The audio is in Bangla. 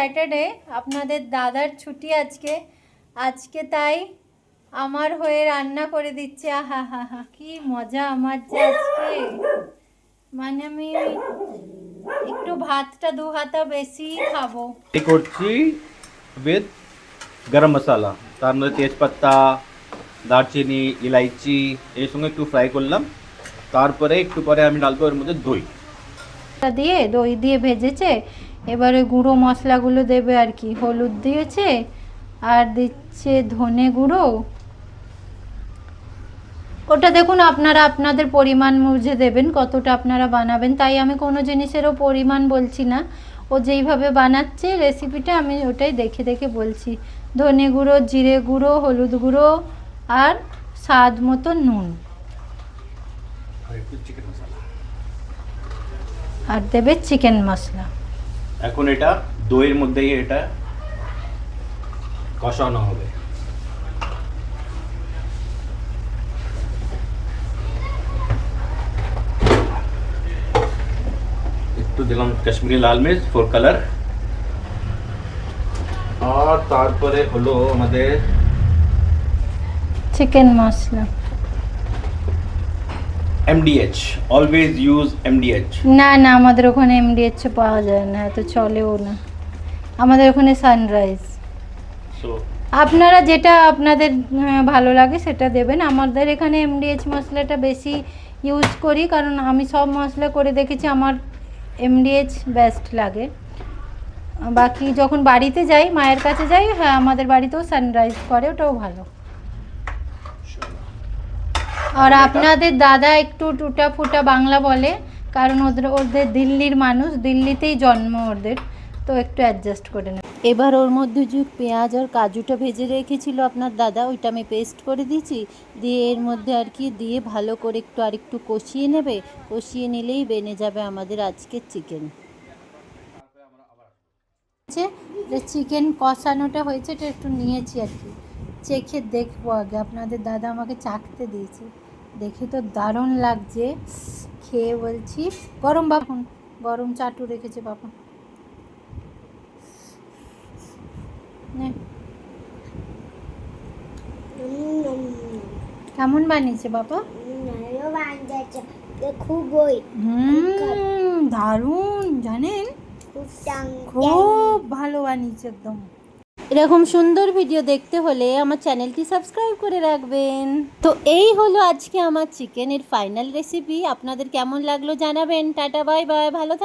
স্যাটারডে, আপনাদের দাদার ছুটি আজকে। আজকে তাই আমার হয়ে রান্না করে দিচ্ছে। আহা হা হা, কি মজা আমার যে আজকে। মানে আমি একটু ভাতটা দু হাতা বেশি খাবো। করছি উইথ গরম মশলা, তার মধ্যে তেজপাতা, দারচিনি, ইলাইচি এর সঙ্গে একটু ফ্রাই করলাম। তারপরে একটু পরে আমি ডালবো এর মধ্যে দই দিয়ে দই দিয়ে ভেজেছে। এবারে গুঁড়ো মশলাগুলো দেবে আর কি। হলুদ দিয়েছে আর দিচ্ছে ধনে গুঁড়ো। ওটা দেখুন আপনারা আপনাদের পরিমাণ বুঝে দেবেন কতটা আপনারা বানাবেন, তাই আমি কোনো জিনিসেরও পরিমাণ বলছি না। ও যেইভাবে বানাচ্ছে রেসিপিটা আমি ওটাই দেখে দেখে বলছি। ধনে গুঁড়ো, জিরে গুঁড়ো, হলুদ গুঁড়ো আর স্বাদ মতো নুন, আর একটু চিকেন মশলা। আর দেবে চিকেন মশলা। এখন এটা দইয়ের মধ্যেই এটা কষানো হবে। একটু দিলাম কাশ্মীরি লাল মির্চ ফর কালার। আর তারপরে হলো আমাদের চিকেন মশলা। MDH, always use MDH। না না, আমাদের ওখানে এমডিএইচ পাওয়া যায় না, এত চলেও না। আমাদের ওখানে সানরাইজ। সো আপনারা যেটা আপনাদের ভালো লাগে সেটা দেবেন। আমাদের এখানে এমডিএইচ মশলাটা বেশি ইউজ করি, কারণ আমি সব মশলা করে দেখেছি আমার এমডিএইচ বেস্ট লাগে। বাকি যখন বাড়িতে যাই, মায়ের কাছে যাই, হ্যাঁ আমাদের বাড়িতেও সানরাইজ করে, ওটাও ভালো। আর আপনাদের দাদা একটু টুটা ফুটা বাংলা বলে, কারণ ওদের দিল্লির মানুষ, দিল্লিতেই জন্ম ওদের, তো একটু অ্যাডজাস্ট করে নেবে। এবার ওর মধ্যে যে পেঁয়াজ আর কাজুটা ভেজে রেখেছিল আপনার দাদা, ওইটা আমি পেস্ট করে দিয়েছি, দিয়ে এর মধ্যে আর কি দিয়ে ভালো করে একটু আরেকটু কষিয়ে নেবে। কষিয়ে নিলেই বেনে যাবে আমাদের আজকের চিকেন। চিকেন কষানোটা হয়েছে, এটা একটু নিয়েছি আর কি, চেখে দেখবো আগে। আপনাদের দাদা আমাকে চাখতে দিয়েছে, দেখে তো দারুণ লাগছে। খেয়ে বলছি, গরম বাপুন, গরম চাটু রেখেছে বাবা। কেমন বানিয়েছে বাবা? দারুণ, জানেন খুব ভালো বানিয়েছে একদম। এরকম সুন্দর ভিডিও দেখতে হলে আমার চ্যানেলটি সাবস্ক্রাইব করে রাখবেন। তো এই হলো আজকে আমার চিকেনের ফাইনাল রেসিপি। আপনাদের কেমন লাগলো জানাবেন। টাটা, বাই বাই, ভালো থাকবেন।